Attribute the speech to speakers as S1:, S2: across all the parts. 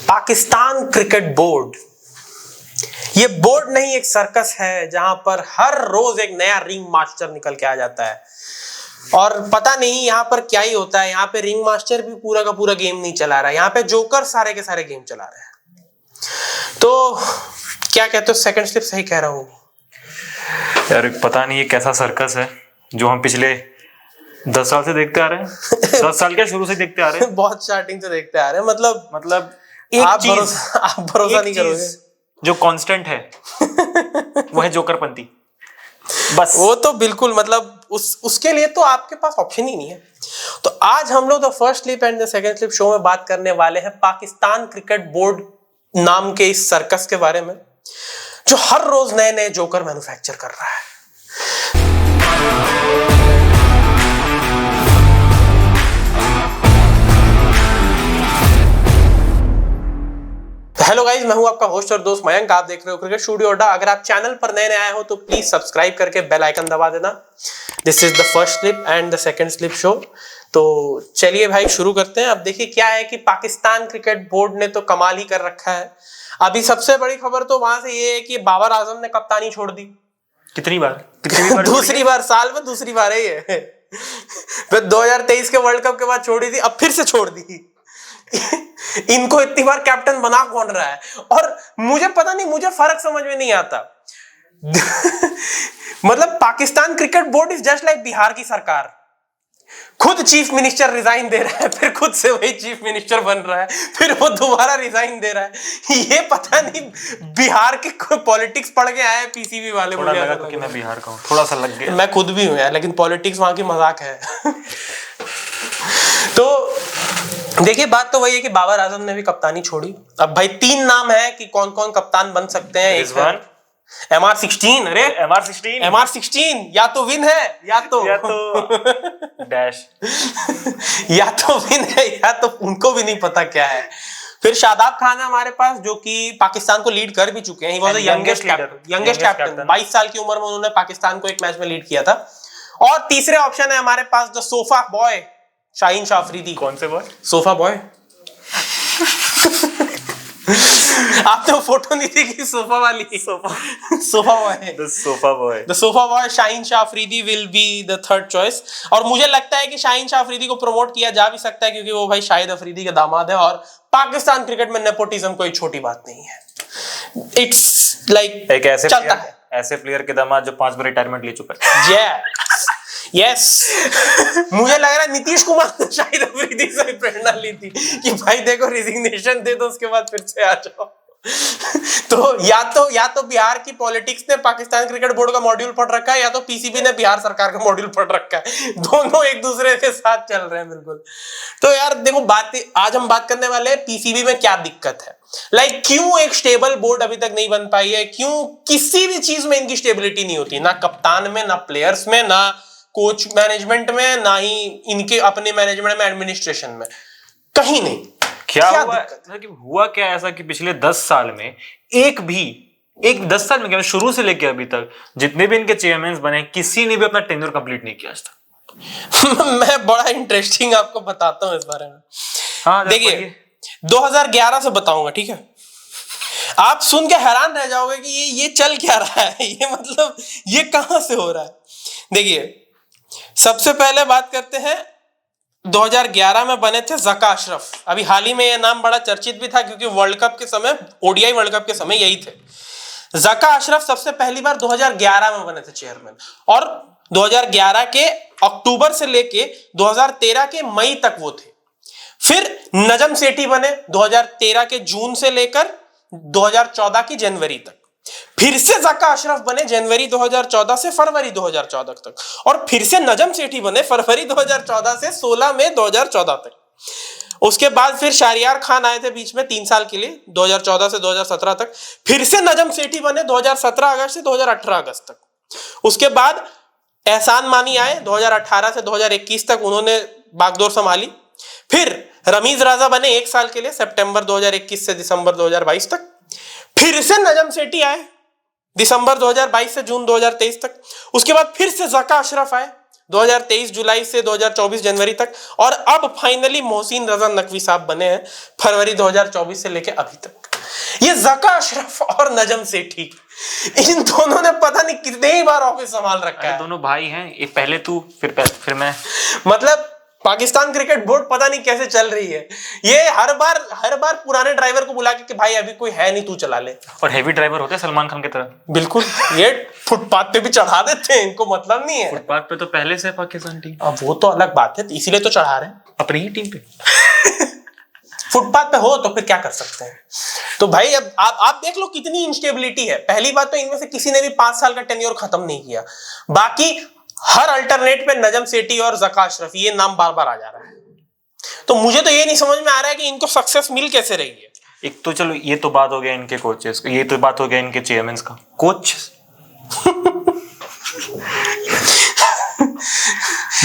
S1: Pakistan cricket board, ये board नहीं एक सर्कस है जहां पर हर रोज एक नया रिंग मास्टर निकल के आ जाता है और पता नहीं यहाँ पर क्या ही होता है। यहाँ पे रिंग मास्टर भी पूरा का पूरा गेम नहीं चला रहा है, यहाँ पे जोकर सारे के सारे गेम चला रहे हैं। तो क्या कहते हो, सेकंड स्लिप सही कह रहा हूँ
S2: यार? पता नहीं ये कैसा सर्कस है जो हम पिछले 10 साल से देखते आ रहे हैं। 10 साल के शुरू से देखते आ रहे हैं।
S1: बहुत स्टार्टिंग से देखते आ रहे हैं। मतलब
S2: आप
S1: भरोसा नहीं करोगे,
S2: जो कांस्टेंट है वो है जोकरपंती, बस।
S1: वो तो बिल्कुल, मतलब उसके लिए तो आपके पास ऑप्शन ही नहीं है। तो आज हम लोग the first slip and the second slip show में बात करने वाले हैं पाकिस्तान क्रिकेट बोर्ड नाम के इस सर्कस के बारे में, जो हर रोज नए नए जोकर मैन्युफैक्चर कर रहा है। हेलो गाइस, मैं हूं आपका होस्ट और दोस्त मयंक। आप देख रहे हो क्रिकेट स्टूडियो अड्डा। अगर आप चैनल पर नए आए हो तो प्लीज सब्सक्राइब करके बेल आइकन दबा देना। This is the first slip and the second slip show. तो चलिए भाई शुरू करते हैं। अब देखिए क्या है कि पाकिस्तान क्रिकेट बोर्ड ने तो कमाल ही कर रखा है। अभी सबसे बड़ी खबर तो वहां से ये है कि बाबर आजम ने कप्तानी छोड़ दी।
S2: कितनी बार
S1: दूसरी बार, साल में दूसरी बार है ये। फिर 2023 के वर्ल्ड कप के बाद छोड़ी थी, अब फिर से छोड़ दी। इनको इतनी बार कैप्टन बना कौन रहा है? और मुझे पता नहीं, मुझे फर्क समझ में नहीं आता। मतलब Pakistan cricket board is just like Bihar की सरकार। खुद चीफ मिनिस्टर रिजाइन दे रहा है, फिर खुद से वही चीफ मिनिस्टर बन रहा है, फिर वो दोबारा रिजाइन दे रहा है। ये पता नहीं बिहार के पॉलिटिक्स पढ़ के आए पीसीबी वाले।
S2: थोड़ा लगा कि मैं बिहार का हूं, थोड़ा सा लग गया।
S1: मैं खुद भी हूं यार, लेकिन पॉलिटिक्स वहां की मजाक है। तो देखिए बात तो वही है कि बाबर आजम ने भी कप्तानी छोड़ी। अब भाई 3 नाम है कि कौन कौन कप्तान बन सकते हैं। MR16, अरे MR16 या तो विन है या तो
S2: डैश
S1: या तो विन है या तो उनको भी नहीं पता क्या है। फिर शादाब खान है हमारे पास, जो कि पाकिस्तान को लीड कर भी चुके हैं। He was the youngest captain. 22 साल की उम्र में उन्होंने पाकिस्तान को एक मैच में लीड किया था। और तीसरे ऑप्शन है हमारे पास the sofa boy Shaheen Shah Afridi.
S2: कौन से बॉय?
S1: Sofa boy. आपने वो फोटो नहीं देखी सोफा वाली? Sofa boy. The sofa boy Shaheen Shah Afridi will be the third choice. और मुझे लगता है कि शाहीन शाह अफरीदी को प्रमोट किया जा भी सकता है, क्योंकि वो भाई शाहिद अफरीदी के दामाद है और पाकिस्तान क्रिकेट में नेपोटिज्म कोई छोटी बात नहीं है। इट्स लाइक
S2: एक ऐसे प्लेयर के दामाद जो 5 बार रिटायरमेंट ले चुका है।
S1: यस मुझे लग रहा है नीतीश कुमार ने शाहिद अफरीदी से प्रेरणा ली थी कि भाई देखो रिजिग्नेशन दे दो, उसके बाद फिर से आ जाओ। तो या तो बिहार की पॉलिटिक्स ने पाकिस्तान क्रिकेट बोर्ड का मॉड्यूल पढ़ रखा है, या तो पीसीबी ने बिहार सरकार का मॉड्यूल पढ़ रखा है। दोनों एक दूसरे के साथ चल रहे हैं बिल्कुल। तो यार देखो आज हम बात करने वाले हैं पीसीबी में क्या दिक्कत है। लाइक क्यों एक स्टेबल बोर्ड अभी तक नहीं बन पाई है, क्यों किसी भी चीज में इनकी स्टेबिलिटी नहीं होती, ना कप्तान में, ना प्लेयर्स में, ना कोच मैनेजमेंट में, ना ही इनके अपने मैनेजमेंट में, एडमिनिस्ट्रेशन में, कहीं नहीं।
S2: क्या हुआ क्या ऐसा कि पिछले 10 साल में एक 10 साल में क्या, शुरू से लेकर अभी तक जितने भी इनके चेयरमैन बने, किसी ने भी अपना टेन्योर कंप्लीट नहीं किया आज तक।
S1: मैं बड़ा इंटरेस्टिंग आपको बताता हूं इस बारे में।
S2: हाँ
S1: देखिए 2011 से बताऊंगा, ठीक है? आप सुन के हैरान रह जाओगे कि ये चल क्या रहा है, ये मतलब ये कहां से हो रहा है। देखिए सबसे पहले बात करते हैं 2011 में बने थे ज़का अशरफ। अभी हाल ही में यह नाम बड़ा चर्चित भी था, क्योंकि वर्ल्ड कप के समय, ओडीआई वर्ल्ड कप के समय यही थे। ज़का अशरफ सबसे पहली बार 2011 में बने थे चेयरमैन, और 2011 के अक्टूबर से लेके 2013 के मई तक वो थे। फिर नजम सेठी बने 2013 के जून से लेकर 2014 की जनवरी तक। फिर से ज़का अशरफ बने जनवरी 2014 से फरवरी 2014 तक, और फिर से नजम सेठी बने फरवरी 2014 से 16 मई 2014 तक। उसके बाद फिर शहरियार खान आए थे बीच में 3 साल के लिए, 2014 से 2017 तक। फिर से नजम सेठी बने 2017 अगस्त से 2018 अगस्त तक। उसके बाद एहसान मानी आए 2018 से 2021 तक, उन्होंने बागडोर संभाली। फिर रमीज राजा बने 1 साल के लिए, सितंबर 2021 से दिसंबर 2022 तक। फिर से नजम सेठी आए दिसंबर 2022 से जून 2023 तक। उसके बाद फिर से ज़का अशरफ आए 2023 जुलाई से 2024 जनवरी तक, और अब फाइनली मोहसिन रजा नकवी साहब बने हैं फरवरी 2024 से लेके अभी तक। ये जका अशरफ और नजम सेठी, इन दोनों ने पता नहीं कितने ही बार ऑफिस संभाल रखा है।
S2: दोनों भाई हैं, ये पहले तू फिर मैं।
S1: मतलब पाकिस्तान क्रिकेट बोर्ड पता नहीं कैसे चल रही है। ये हर बार पुराने ड्राइवर को बुला के कि भाई अभी कोई है नहीं, तू चला ले।
S2: और हेवी ड्राइवर होते हैं सलमान खान की तरह।
S1: बिल्कुल, ये फुटपाथ पे भी चढ़ा देते हैं, इनको मतलब नहीं है।
S2: फुटपाथ पे तो पहले से पाकिस्तान टीम।
S1: अब वो तो अलग बात है, इसीलिए तो चढ़ा रहे हैं
S2: अपनी ही टीम पे।
S1: फुटपाथ पे हो तो फिर क्या कर सकते हैं। तो भाई अब आप देख लो कितनी इंस्टेबिलिटी है। पहली बात तो इनमें से किसी ने भी 5 साल का टेन्योर खत्म नहीं किया। बाकी हर अल्टरनेट पे नजम सेठी और जका अशरफ ये नाम बार बार आ जा रहा है। तो मुझे तो ये नहीं समझ में आ रहा है कि इनको सक्सेस मिल कैसे रही है।
S2: एक तो चलो ये तो बात हो गया इनके कोचेस, ये तो बात हो गया इनके चेयरमैन का। कोच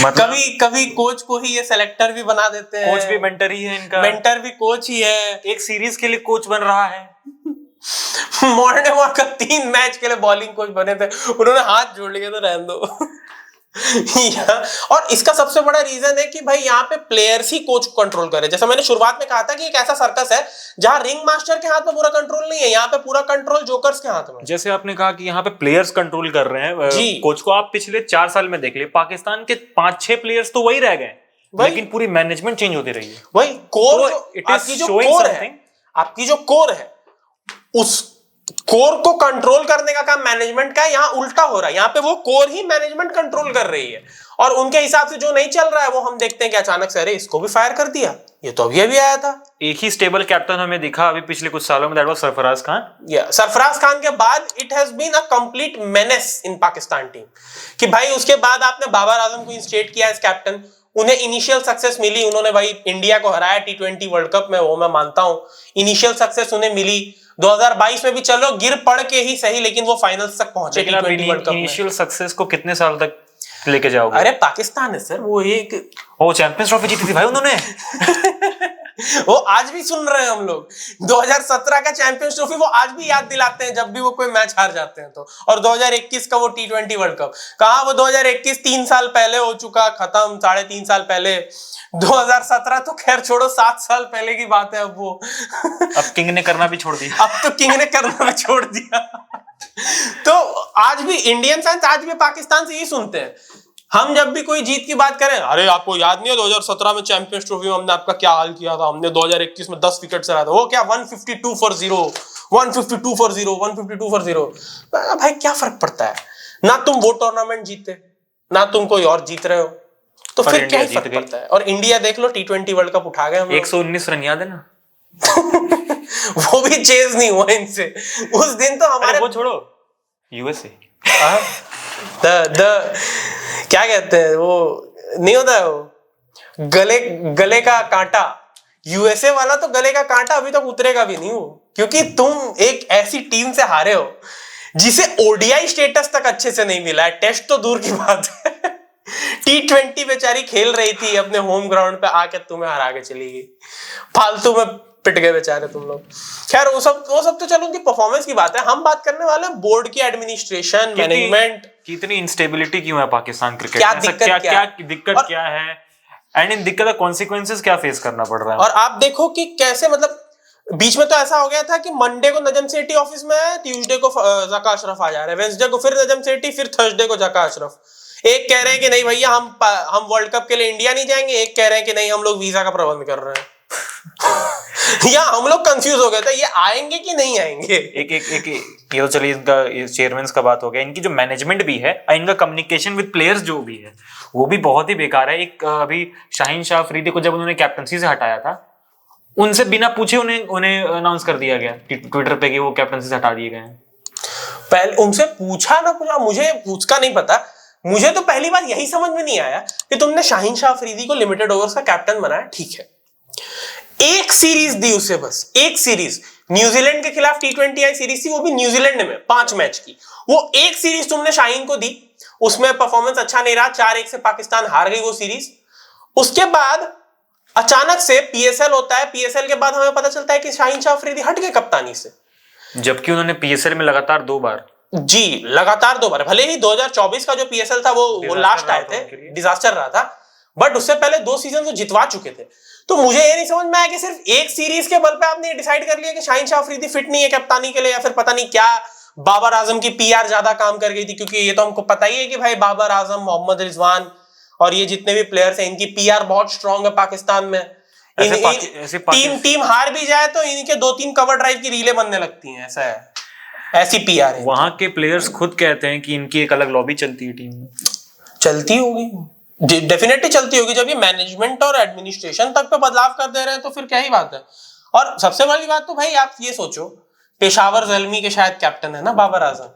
S1: मतलब कभी कोच को ही ये सेलेक्टर भी बना देते हैं।
S2: कोच भी मेंटर ही है इनका,
S1: मेंटर भी कोच ही है।
S2: एक सीरीज के लिए कोच बन रहा है।
S1: मॉर्निंग वॉक का 3 मैच के लिए बॉलिंग कोच बने थे, उन्होंने हाथ जोड़ लिए तो रहने दो। और इसका सबसे बड़ा रीजन है कि भाई यहाँ पे प्लेयर्स ही कोच को कंट्रोल करे। जैसा मैंने शुरुआत में कहा था कि एक ऐसा सर्कस है जहां रिंग मास्टर के हाथ में पूरा कंट्रोल नहीं है, यहाँ पे पूरा कंट्रोल जोकर्स के हाथ में।
S2: जैसे आपने कहा कि यहाँ पे प्लेयर्स कंट्रोल कर रहे हैं
S1: जी।
S2: कोच को। आप पिछले 4 साल में देख ले, पाकिस्तान के 5-6 प्लेयर्स तो वही रह गए, लेकिन पूरी मैनेजमेंट चेंज होती रही है।
S1: वही कोर,
S2: आपकी जो
S1: कोर है उस कोर को कंट्रोल करने का काम मैनेजमेंट का है। यहाँ उल्टा हो रहा है, यहाँ पे वो कोर ही मैनेजमेंट कंट्रोल कर रही है, और उनके हिसाब से जो नहीं चल रहा है वो हम देखते हैं कि अचानक से अरे इसको भी फायर कर दिया, ये तो अभी आया था।
S2: एक ही स्टेबल कैप्टन हमें दिखा अभी पिछले कुछ सालों में, दैट वाज सरफराज खान।
S1: सरफराज खान के बाद it has been a complete menace in Pakistan team. कि भाई उसके बाद आपने बाबर आजम को इंस्टेट किया एज कैप्टन, उन्हें इनिशियल सक्सेस मिली, उन्होंने भाई इंडिया को हराया T20 वर्ल्ड कप में, वो मैं मानता हूं इनिशियल सक्सेस उन्हें मिली। 2022 में भी चलो गिर पड़ के ही सही, लेकिन वो फाइनल्स तक पहुंचे T20 वर्ल्ड कप में।
S2: इनिशियल सक्सेस को कितने साल तक लेके जाओगे?
S1: अरे पाकिस्तान है सर, वो एक
S2: चैंपियंस ट्रॉफी जीती थी भाई उन्होंने।
S1: वो आज भी सुन रहे हैं हम लोग, 2017 का चैंपियंस ट्रॉफी वो आज भी याद दिलाते हैं जब भी वो कोई मैच हार जाते हैं तो। और 2021 का वो T20 वर्ल्ड कप, कहा वो 2021 3 साल पहले हो चुका, खत्म 3.5 साल पहले। 2017 तो खैर छोड़ो, 7 साल पहले की बात है। अब वो
S2: अब किंग ने करना भी छोड़ दिया।
S1: अब तो किंग ने करना भी छोड़ दिया। तो आज भी इंडियन फैंस आज भी पाकिस्तान से ये सुनते हैं। हम जब भी कोई जीत की बात करें, अरे आपको याद नहीं है 2017 में चैंपियंस ट्रॉफी में हमने आपका क्या हाल किया था, हमने 2021 में 10 विकेट से रहा था, वो क्या 152 फॉर 0, 152 फॉर 0, 152 फॉर 0। भाई क्या फर्क पड़ता है, ना तुम वो टूर्नामेंट जीते ना तुम कोई और जीत रहे हो, तो फिर क्या फर्क पड़ता है। और इंडिया देख लो T20 वर्ल्ड कप उठा गए हम,
S2: 119 रन याद है ना।
S1: वो भी चेज नहीं हुआ इनसे उस दिन तो हमारे।
S2: वो छोड़ो, यूएसए
S1: क्या कहते हैं वो, नहीं होता है वो गले का कांटा, यूएसए वाला तो गले का कांटा अभी तक उतरेगा भी नहीं वो, क्योंकि तुम एक ऐसी टीम से हारे हो जिसे ओडीआई स्टेटस तक अच्छे से नहीं मिला है, टेस्ट तो दूर की बात है। T20 बेचारी खेल रही थी अपने होम ग्राउंड पे, आके तुम्हें हरा के चली गई, फालतू में पिट गए बेचारे तुम लोग। खैर वो सब तो चलो उनकी परफॉर्मेंस की बात है, हम बात करने वाले हैं बोर्ड की एडमिनिस्ट्रेशन, मैनेजमेंट।
S2: कितनी इंस्टेबिलिटी क्यों है पाकिस्तान क्रिकेट
S1: क्या
S2: में,
S1: दिक्कत
S2: क्या है, एंड इन दिक्कत का कॉन्सिक्वेंसेस क्या फेस करना पड़ रहा है।
S1: और आप देखो कि कैसे, मतलब बीच में तो ऐसा हो गया था कि मंडे को नजम सेठी ऑफिस में है, ट्यूसडे को जका अशरफ आ जा रहे हैं, वेडनेसडे को फिर नजम सेठी, फिर थर्सडे को जका अशरफ। एक कह रहे हैं कि नहीं भैया हम वर्ल्ड कप के लिए इंडिया नहीं जाएंगे, एक कह रहे हैं कि नहीं हम लोग वीजा का प्रबंध कर रहे हैं। या हम लोग कंफ्यूज हो गए थे, ये आएंगे कि नहीं आएंगे।
S2: एक ये तो चलिए इनका चेयरमैन का बात हो गया, इनकी जो मैनेजमेंट भी है, इनका कम्युनिकेशन विद प्लेयर्स जो भी है वो भी बहुत ही बेकार है। एक अभी शाहीन शाह अफरीदी को जब उन्होंने कैप्टनसी से हटाया था, उनसे बिना पूछे उन्हें अनाउंस कर दिया गया ट्विटर पे कि वो कैप्टनसी से हटा दिए गए हैं।
S1: पहले उनसे पूछा ना पूछा, मुझे उसका नहीं पता। मुझे तो पहली बार यही समझ में नहीं आया कि तुमने शाहीन शाह अफरीदी को लिमिटेड ओवर्स का कैप्टन बनाया, ठीक है, एक सीरीज दी उसे, बस एक सीरीज, न्यूजीलैंड के खिलाफ T20 आई सीरीज थी, वो भी न्यूजीलैंड में 5 मैच की, वो एक सीरीज तुमने शाहीन को दी, उसमें परफॉर्मेंस अच्छा नहीं रहा, 4-1 से पाकिस्तान हार गई वो सीरीज। उसके बाद अचानक से PSL होता है, PSL के बाद हमें पता चलता है कि शाहीन शाह अफरीदी हट गए कप्तानी से,
S2: जबकि उन्होंने PSL में लगातार 2 बार
S1: जी लगातार 2 बार, भले ही 2024 का जो पीएसएल था वो लास्ट आए थे, डिजास्टर रहा था, बट उससे पहले 2 सीजन वो जितवा चुके थे। तो मुझे ये नहीं समझ में आया कि सिर्फ एक सीरीज के बल पे आपने डिसाइड कर लिया कि शाहीन शाह अफरीदी फिट नहीं है कप्तानी के लिए, या फिर पता नहीं क्या बाबर आजम की पीआर ज्यादा काम कर गई थी, क्योंकि ये तो हमको पता ही है कि भाई बाबर आजम, मोहम्मद रिजवान और ये जितने भी प्लेयर्स हैं इनकी पीआर बहुत स्ट्रांग है पाकिस्तान में। टीम हार भी जाए तो इनके 2-3 कवर ड्राइव की रीलें बनने लगती हैं, ऐसा है, ऐसी पीआर है।
S2: वहां के प्लेयर्स खुद कहते हैं कि इनकी एक अलग लॉबी चलती है टीम में।
S1: चलती होगी, डेफिनेटली चलती होगी। जब ये मैनेजमेंट और एडमिनिस्ट्रेशन तक पे बदलाव कर दे रहे हैं तो फिर क्या ही बात है। और सबसे बड़ी बात तो भाई आप ये सोचो, पेशावर ज़ल्मी के शायद कैप्टन है ना बाबर आजम,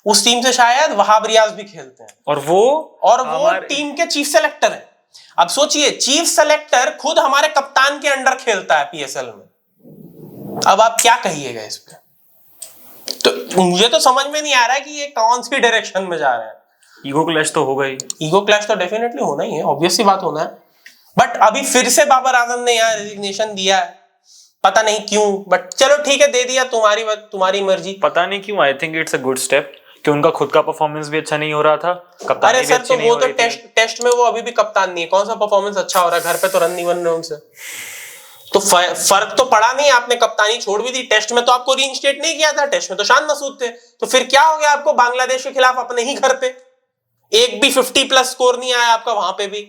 S1: उस टीम से शायद वहाब रियाज भी खेलते हैं, और वो टीम के चीफ सेलेक्टर हैं। अब सोचिए, चीफ सेलेक्टर खुद हमारे कप्तान के अंडर खेलता है पीएसएल में। अब आप क्या कहिएगा इस पे? तो मुझे तो समझ में नहीं आ रहा है कि ये कौन सी डायरेक्शन में जा रहा है।
S2: ईगो क्लैश तो होगा ही,
S1: ईगो क्लैश तो डेफिनेटली होना ही है, ऑब्वियस सी बात होना है। बट अभी फिर से बाबर आजम ने यहाँ रेजिग्नेशन दिया है, पता नहीं क्यों, बट चलो ठीक है, दे दिया, तुम्हारी मर्जी।
S2: पता नहीं क्यों, I think it's a good step कि उनका खुद का परफॉर्मेंस भी अच्छा नहीं हो रहा था, कप्तानी
S1: अरे सर, तो वो तो टेस्ट में वो अभी भी कप्तान नहीं है, कौन सा परफॉर्मेंस अच्छा हो रहा है? घर पे तो रन नहीं बन रहे उनसे, तो फर्क तो पड़ा नहीं। आपने कप्तानी छोड़ भी दी, टेस्ट में तो आपको रीइंस्टेट नहीं किया था, टेस्ट में तो शान मसूद थे, तो फिर क्या हो गया आपको बांग्लादेश के खिलाफ अपने ही घर पे एक भी 50+ स्कोर नहीं आया आपका वहां पे भी।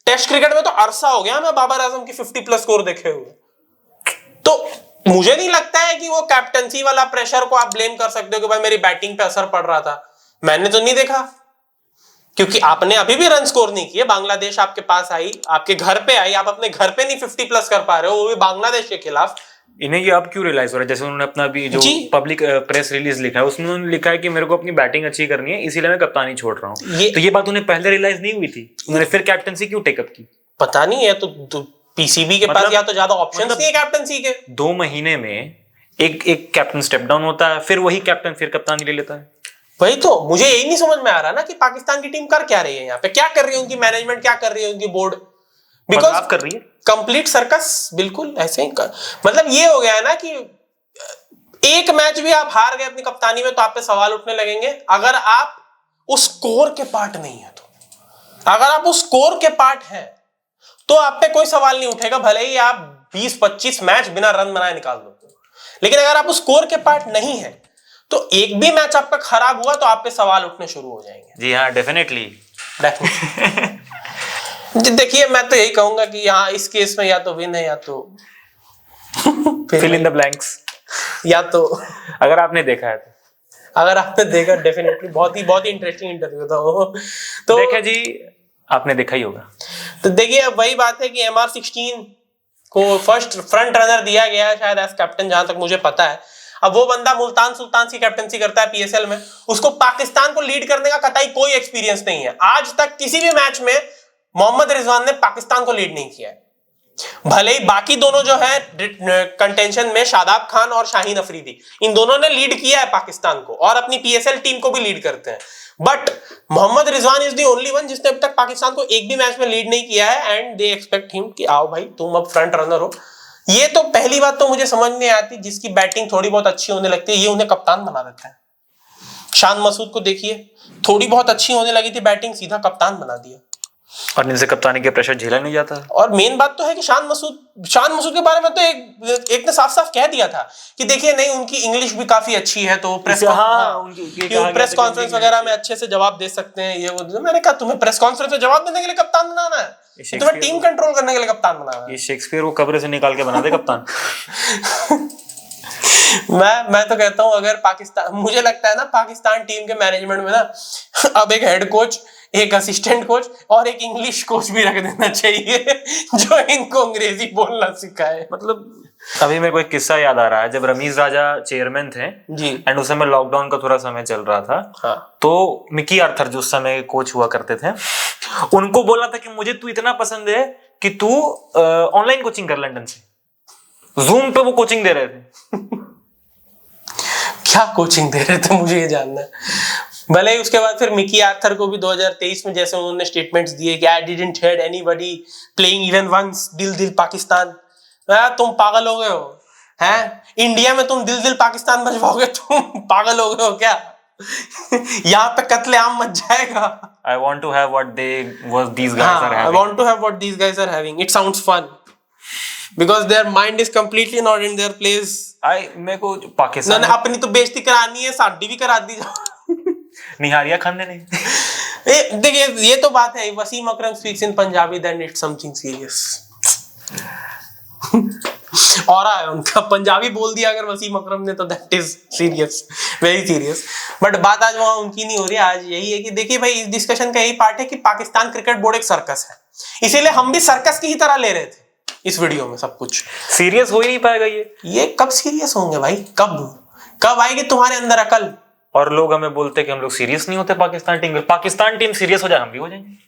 S1: टेस्ट क्रिकेट में तो अरसा हो गया मैं बाबर आजम की 50+ स्कोर देखे हुए। तो मुझे नहीं लगता है कि वो कैप्टनसी वाला प्रेशर को आप ब्लेम कर सकते हो कि भाई मेरी बैटिंग पे असर पड़ रहा था। मैंने तो नहीं देखा, क्योंकि आपने अभी भी रन स्कोर नहीं किए। बांग्लादेश आपके पास आई, आपके घर पे आई, आप अपने घर पे नहीं 50+ कर पा रहे हो, वो भी बांग्लादेश के खिलाफ।
S2: इन्हें ये अब क्यों रियलाइज हो रहा है? जैसे उन्होंने अपना भी जो पब्लिक प्रेस रिलीज लिखा है उसमें उन्होंने लिखा है कि मेरे को अपनी बैटिंग अच्छी करनी है, इसीलिए मैं कप्तानी छोड़ रहा हूँ। तो ये बात उन्हें पहले रियलाइज नहीं हुई थी, उन्होंने फिर कैप्टनसी क्यों टेकअप की?
S1: पता नहीं है। तो पीसीबी के पास या तो ज्यादा ऑप्शंस नहीं है कैप्टनसी के।
S2: 2 महीने में एक कैप्टन स्टेप डाउन होता है, फिर वही कैप्टन फिर कप्तानी ले लेता है।
S1: वही तो मुझे यही नहीं समझ में आ रहा ना कि पाकिस्तान की टीम कर क्या रही है यहाँ पे, क्या कर रही है उनकी मैनेजमेंट, क्या कर रही है उनकी बोर्ड,
S2: बिकॉज कर रही है
S1: कंप्लीट सर्कस। बिल्कुल ऐसे ही मतलब ये हो गया है ना कि एक मैच भी आप हार गए अपनी कप्तानी में तो आप पे सवाल उठने लगेंगे। अगर आप उस स्कोर के पार्ट नहीं है तो, अगर आप उस स्कोर के पार्ट हैं तो आप पे कोई सवाल नहीं उठेगा, भले ही आप 20-25 मैच बिना रन बनाए निकाल दो। लेकिन अगर आप उस स्कोर के पार्ट नहीं है तो एक भी मैच आपका खराब हुआ तो आप पे सवाल उठने शुरू हो जाएंगे।
S2: जी हाँ, डेफिनेटली।
S1: देखिए, मैं तो यही कहूंगा कि यहाँ इस केस में या तो विन है या तो
S2: फिल इन द ब्लैंक्स,
S1: या तो
S2: अगर आपने देखा है
S1: अगर आपने देखा डेफिनेटली बहुत ही इंटरेस्टिंग इंटरव्यू था वो। तो
S2: देखा जी, आपने देखा ही होगा।
S1: तो देखिए, अब वही बात है कि MR16 को फर्स्ट फ्रंट रनर दिया गया है शायद एज कैप्टन, जहां तक मुझे पता है। अब वो बंदा मुल्तान सुल्तान की कैप्टनसी करता है पीएसएल में, उसको पाकिस्तान को लीड करने का कतई कोई एक्सपीरियंस नहीं है। आज तक किसी भी मैच में मोहम्मद रिजवान ने पाकिस्तान को लीड नहीं किया है। भले ही बाकी दोनों जो है कंटेंशन में शादाब खान और शाहीन अफरीदी, इन दोनों ने लीड किया है पाकिस्तान को और अपनी पीएसएल टीम को भी लीड करते हैं, but Mohammad Rizwan is the only one जिसने अब तक पाकिस्तान को एक भी मैच में लीड नहीं किया है। एंड दे एक्सपेक्ट हिम कि आओ भाई तुम अब फ्रंट रनर हो। ये तो पहली बात तो मुझे समझ नहीं आती, जिसकी बैटिंग थोड़ी बहुत अच्छी होने लगती है ये उन्हें कप्तान बना देता है। शान मसूद को देखिए, थोड़ी बहुत अच्छी होने लगी थी बैटिंग, सीधा कप्तान बना दिया
S2: और इनसे कप्तानी के प्रेशर झेला नहीं जाता।
S1: और मेन बात तो है कि शान मसूद के बारे में तो एक ने साफ साफ कह दिया था कि देखिए नहीं, उनकी इंग्लिश भी काफी अच्छी है, तो प्रेस कॉन्फ्रेंस वगैरह में अच्छे से जवाब दे सकते हैं। ये वो मैंने कहा, तुम्हें प्रेस कॉन्फ्रेंस में जवाब देने के लिए कप्तान बनाना है, तुम्हें टीम कंट्रोल करने के लिए कप्तान बनाना है।
S2: ये शेक्सपियर को कब्र से निकाल के बना दे कप्तान।
S1: मैं तो कहता हूं, अगर पाकिस्तान, मुझे लगता है ना पाकिस्तान टीम के मैनेजमेंट में ना अब एक हेड कोच, एक असिस्टेंट कोच और एक इंग्लिश कोच भी रख देना चाहिए जो इनको अंग्रेजी बोलना सिखाए।
S2: मतलब अभी मेरे को एक किस्सा याद आ रहा है, जब रमीज राजा चेयरमैन थे
S1: जी,
S2: एंड उस समय लॉकडाउन का थोड़ा समय चल रहा था।
S1: हाँ।
S2: तो मिकी आर्थर जो उस समय कोच हुआ करते थे, उनको बोला था कि मुझे तू इतना पसंद है कि तू ऑनलाइन कोचिंग कर लंदन से। जूम पे वो कोचिंग दे रहे थे।
S1: क्या कोचिंग दे रहे थे मुझे ये जानना है। भले ही उसके बाद फिर मिकी आर्थर को भी 2023 में जैसे उन्होंने स्टेटमेंट्स दिए कि I didn't had anybody playing even once दिल पाकिस्तान। तुम पागल हो गए हो हैं? इंडिया में तुम दिल पाकिस्तान बजवाओगे, तुम पागल हो गए हो क्या? यहाँ पे कत्लेआम मच जाएगा।
S2: I want to have what these guys
S1: हाँ,
S2: are
S1: I
S2: having.
S1: want to have what these guys are having. It sounds fun because their mind is completely not in their place.
S2: मेरे को पाकिस्तान
S1: ना अपनी तो बेइज्जती करानी है, साडी भी करा दी जाओ।
S2: निहारिया खान ने नहीं।
S1: देखिए ये तो बात है, Wasim Akram speaks in Punjabi then it's something serious. और है उनका, पंजाबी बोल दिया अगर वसीम अकरम ने तो that is serious, very serious. But बात आज वहां उनकी नहीं हो रही, आज यही है कि देखिए भाई इस डिस्कशन का यही पार्ट है कि पाकिस्तान क्रिकेट बोर्ड एक सर्कस है, इसीलिए हम भी सर्कस की ही तरह ले रहे थे इस वीडियो में सब कुछ।
S2: सीरियस हो ही नहीं पाएगा
S1: ये कब सीरियस होंगे भाई, कब आएगी तुम्हारे अंदर अकल।
S2: और लोग हमें बोलते हैं कि हम लोग सीरियस नहीं होते Pakistan team. Pakistan team serious हो जाए हम भी हो जाएंगे।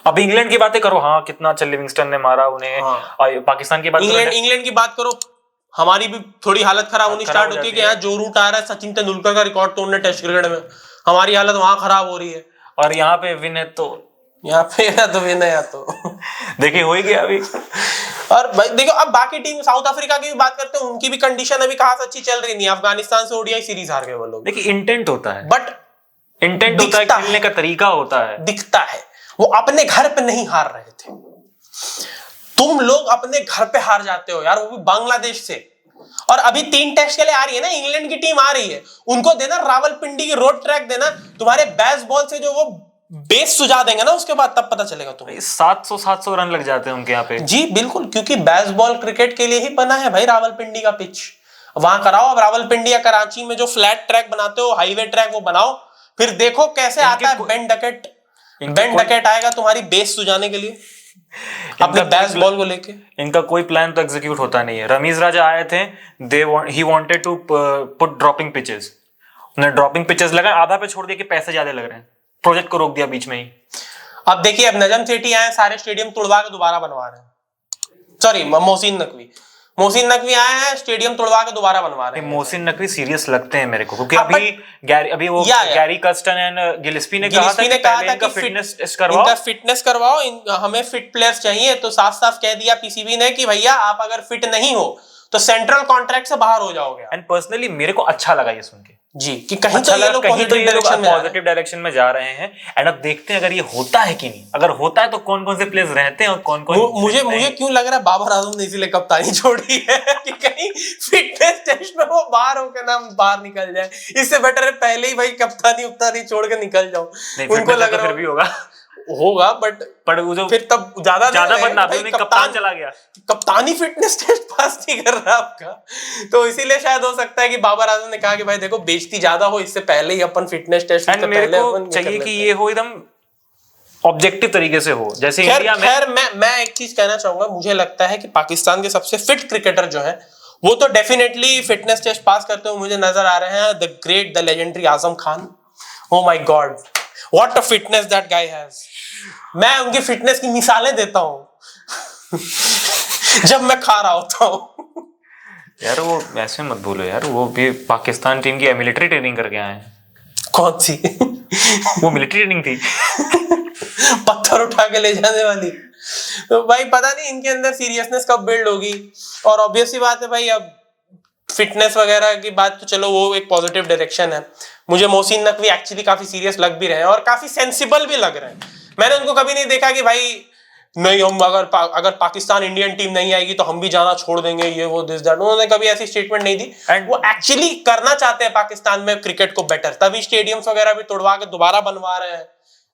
S2: अब इंग्लैंड की बातें करो, हाँ कितना अच्छा लिविंगस्टन ने मारा उन्हें। हाँ। पाकिस्तान की बात
S1: इंग्लैंड की बात करो, हमारी भी थोड़ी हालत खराब होनी स्टार्ट होती है कि यहाँ जो रूट आ रहा है सचिन तेंदुलकर का रिकॉर्ड तोड़ने टेस्ट क्रिकेट में, हमारी हालत वहां खराब हो रही है।
S2: और यहाँ पे विन है तो
S1: विन है या तो
S2: देखिए हो ही गया अभी।
S1: और भाई देखो अब बाकी टीम, साउथ अफ्रीका की भी बात करते हैं, उनकी भी कंडीशन अभी खास अच्छी चल रही नहीं। अफगानिस्तान से ओडीआई सीरीज हार गए वो लोग।
S2: देखिए इंटेंट होता है,
S1: बट
S2: इंटेंट होता है, खेलने का तरीका होता है,
S1: दिखता है। वो अपने घर पे नहीं हार रहे थे, तुम लोग अपने घर पे हार जाते हो यार, वो भी बांग्लादेश से। और अभी 3 टेस्ट के लिए आ रही है ना, इंग्लैंड की टीम आ रही है, उनको देना रावलपिंडी की रोड ट्रैक देना, तुम्हारे बैस बॉल से जो वो बेस सुझा देंगे ना, उसके बाद तब पता चलेगा तुम्हें।
S2: 700 रन लग जाते हैं उनके यहाँ पे।
S1: जी बिल्कुल, क्योंकि बैस बॉल क्रिकेट के लिए ही बना है भाई रावलपिंडी का पिच। वहां कराओ, अब रावलपिंडी या कराची में जो फ्लैट ट्रैक बनाते हो, हाईवे ट्रैक, वो बनाओ, फिर देखो कैसे आता है बेन डकेट आएगा तुम्हारी बेस सुझाने के लिए अपने बैस बॉल को लेके।
S2: इनका कोई प्लान तो एग्जीक्यूट होता नहीं है। रमीज राजा आए थे, he wanted to put dropping pitches, उन्हें ड्रॉपिंग पिचेस लगा, आधा पे छोड़ दिया कि पैसे ज्यादा लग रहे हैं, प्रोजेक्ट को रोक दिया बीच में ही।
S1: अब देखिए अब नजम सेठी आए, सारे स्टेडियम तोड़वा के दोबारा बनवा रहे हैं। सॉरी, मोहसिन नकवी आए हैं, स्टेडियम तोड़वा के दोबारा बनवा रहे हैं।
S2: मोहसिन नकवी सीरियस लगते हैं मेरे को, क्योंकि अभी वो गैरी कर्स्टन एंड गिलिस्पी ने कहा था कि फिटनेस
S1: करवाओ, हमें फिट प्लेयर्स चाहिए। तो साफ साफ कह दिया पीसीबी ने कि भैया आप अगर फिट नहीं हो तो सेंट्रल कॉन्ट्रैक्ट से बाहर हो जाओगे।
S2: एंड पर्सनली मेरे को अच्छा लगा ये सुन के
S1: जी कि कहीं तो ये लोग
S2: पॉजिटिव डायरेक्शन में जा रहे हैं। एंड अब देखते हैं अगर ये होता है कि नहीं। अगर होता है तो कौन कौन से प्लेयर्स रहते हैं और कौन कौन।
S1: मुझे क्यों लग रहा है बाबर आजम ने इसीलिए कप्तानी छोड़ी है कि कहीं फिटनेस टेस्ट में वो बाहर होकर ना बाहर निकल जाए। इससे बेटर है पहले ही भाई कप्तानी छोड़ के निकल जाओ।
S2: उनको लग रहा फिर भी
S1: होगा बट फिर तब ज्यादा
S2: कप्तान चला गया,
S1: कप्तानी फिटनेस टेस्ट पास नहीं कर रहा आपका, तो इसीलिए शायद हो सकता है कि बाबर आजम ने कहा कि भाई देखो बेइज्जती ज्यादा हो, इससे पहले ही अपन फिटनेस टेस्ट
S2: से पहले अपन चाहिए कि ये हो एकदम ऑब्जेक्टिव तरीके से हो। जैसे इंडिया में
S1: खैर मैं एक चीज कहना चाहूंगा, मुझे लगता है कि पाकिस्तान के सबसे फिट क्रिकेटर जो है वो तो डेफिनेटली फिटनेस टेस्ट पास करते हुए मुझे नजर आ रहे हैं। The great, the legendary Azam Khan. Oh my God, what a fitness that guy has. मैं उनकी फिटनेस की मिसालें देता हूं जब मैं खा रहा होता हूं।
S2: यार वो ऐसे मत बोलो यार, वो भी पाकिस्तान टीम की मिलिट्री ट्रेनिंग करके आए हैं।
S1: कौन सी?
S2: वो मिलिट्री ट्रेनिंग थी
S1: पत्थर उठा के ले जाने वाली। तो भाई पता नहीं इनके अंदर सीरियसनेस कब बिल्ड होगी। और ऑब्वियस सी बात है भाई, अब फिटनेस वगैरह की बात तो चलो वो एक पॉजिटिव डायरेक्शन है। मुझे मोहसिन नकवी एक्चुअली काफी सीरियस लग भी रहे हैं और काफी सेंसिबल भी लग रहे हैं। मैंने उनको कभी नहीं देखा कि भाई नहीं हम अगर पाकिस्तान इंडियन टीम नहीं आएगी तो हम भी जाना छोड़ देंगे, ये वो दिस दैट। उन्होंने कभी ऐसी स्टेटमेंट नहीं दी। एंड वो एक्चुअली करना चाहते हैं पाकिस्तान में क्रिकेट को बेटर, तभी स्टेडियम्स वगैरह भी तोड़वा के दोबारा बनवा रहे हैं,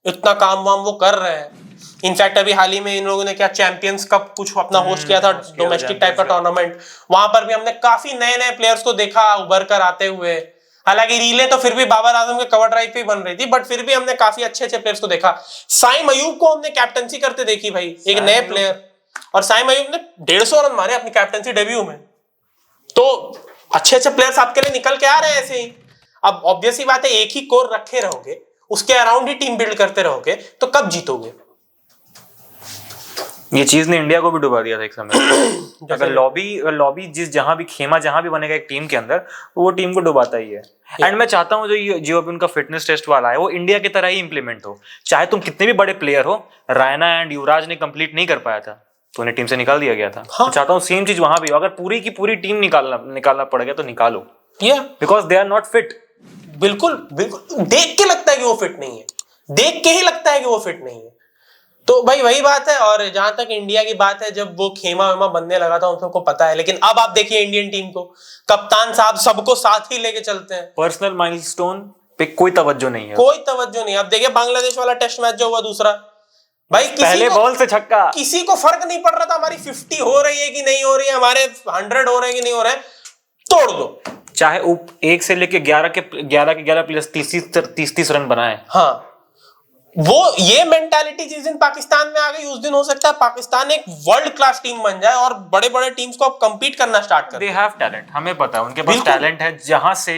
S1: इतना काम वाम वो कर रहे हैं। इनफैक्ट अभी हाल ही में इन लोगों ने क्या चैंपियंस कप कुछ अपना होस्ट किया था, डोमेस्टिक टाइप का टूर्नामेंट। वहां पर भी हमने काफी नए नए प्लेयर्स को देखा उभर कर आते हुए। हालांकि रीलें तो फिर भी बाबर आजम के कवर ड्राइव पे बन रही थी, बट फिर भी हमने काफी अच्छे अच्छे प्लेयर्स को देखा। साइम अयूब को हमने कैप्टनसी करते देखी भाई, एक नए प्लेयर। और साइम अयूब ने 150 रन मारे अपनी कैप्टनसी डेब्यू में। तो अच्छे अच्छे प्लेयर्स आपके लिए निकल के आ रहे हैं ऐसे ही। अब ऑब्वियस ही बात है, एक ही कोर रखे रहोगे, उसके अराउंड ही टीम बिल्ड करते रहोगे तो कब जीतोगे।
S2: ये चीज ने इंडिया को भी डुबा दिया था एक समय। अगर लॉबी जहां भी खेमा जहां भी बनेगा एक टीम के अंदर, वो टीम को डुबाता ही है। एंड मैं चाहता हूं जो अभी उनका फिटनेस टेस्ट वाला है वो इंडिया की तरह ही इंप्लीमेंट हो। चाहे तुम कितने भी बड़े प्लेयर हो, रायना एंड युवराज ने कंप्लीट नहीं कर पाया था तो उन्हें टीम से निकाल दिया गया था। हाँ। तो चाहता हूँ सेम चीज वहां भी हो। अगर पूरी की पूरी टीम निकालना पड़ गया तो निकालो, because they are not fit.
S1: बिल्कुल बिल्कुल, देख के लगता है कि वो फिट नहीं है, देख के ही लगता है कि वो फिट नहीं है। तो भाई वही बात है। और जहां तक इंडिया की बात है, जब वो खेमा वेमा बनने लगा था उन सबको पता है, लेकिन अब आप देखिए इंडियन टीम को, कप्तान साहब सबको साथ ही लेके चलते हैं,
S2: पर्सनल माइलस्टोन पे कोई तवज्जो नहीं है,
S1: कोई तवज्जो नहीं। अब देखिए बांग्लादेश वाला टेस्ट मैच जो हुआ दूसरा, भाई
S2: पहले बॉल से छक्का,
S1: किसी को फर्क नहीं पड़ रहा था हमारी 50 हो रही है कि नहीं हो रही है, हमारे 100 हो रहे हैं कि नहीं हो रहे हैं, तोड़ दो।
S2: चाहे 1 से लेके 11 के 11 प्लस 30 रन बनाए।
S1: हाँ, वो ये मेंटालिटी जिस दिन पाकिस्तान में आ गई उस दिन हो सकता है पाकिस्तान एक वर्ल्ड क्लास टीम बन जाए और बड़े बड़े टीम्स को अब compete करना स्टार्ट कर।
S2: दे हैव टैलेंट, हमें पता है उनके पास टैलेंट है, जहां से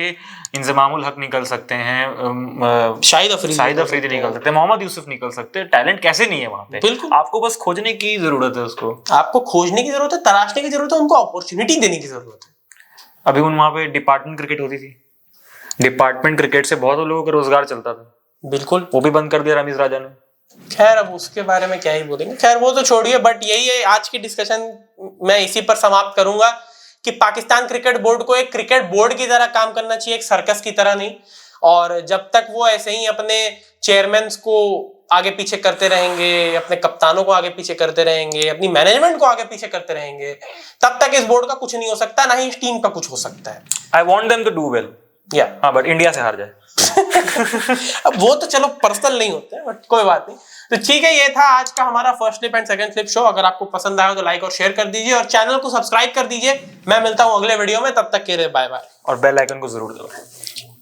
S2: इंजमामुल हक निकल सकते हैं, शाहिद अफरीदी निकल सकते हैं, मोहम्मद यूसुफ निकल सकते हैं, टैलेंट कैसे नहीं है वहां पे।
S1: बिल्कुल,
S2: आपको बस खोजने की जरूरत है, उसको
S1: आपको खोजने की जरूरत है, तलाशने की जरूरत है, उनको अपॉर्चुनिटी देने की जरूरत है।
S2: अभी वहां पे डिपार्टमेंट क्रिकेट होती थी, डिपार्टमेंट क्रिकेट से बहुत लोगों का रोजगार चलता था,
S1: बिल्कुल,
S2: वो भी बंद कर दिया रमीज राजा ने।
S1: खैर अब उसके बारे में क्या ही बोलेंगे, खैर वो तो छोड़िए। बट यही है आज की डिस्कशन, मैं इसी पर समाप्त करूंगा कि पाकिस्तान क्रिकेट बोर्ड को एक क्रिकेट बोर्ड की तरह काम करना चाहिए, एक सर्कस की तरह नहीं। और जब तक वो ऐसे ही अपने चेयरमैन को आगे पीछे करते रहेंगे, अपने कप्तानों को आगे पीछे करते रहेंगे, अपनी मैनेजमेंट को आगे पीछे करते रहेंगे, तब तक इस बोर्ड का कुछ नहीं हो सकता, ना ही इस टीम का कुछ हो सकता है।
S2: I want them to do well, हाँ, बट इंडिया से हार जाए।
S1: अब वो तो चलो पर्सनल नहीं होते हैं, बट कोई बात नहीं। तो ठीक है, ये था आज का हमारा first slip and second slip show. अगर आपको पसंद आया तो लाइक और शेयर कर दीजिए और चैनल को सब्सक्राइब कर दीजिए। मैं मिलता हूं अगले वीडियो में, तब तक के लिए बाय बाय,
S2: और बेल आइकन को जरूर दबाएं।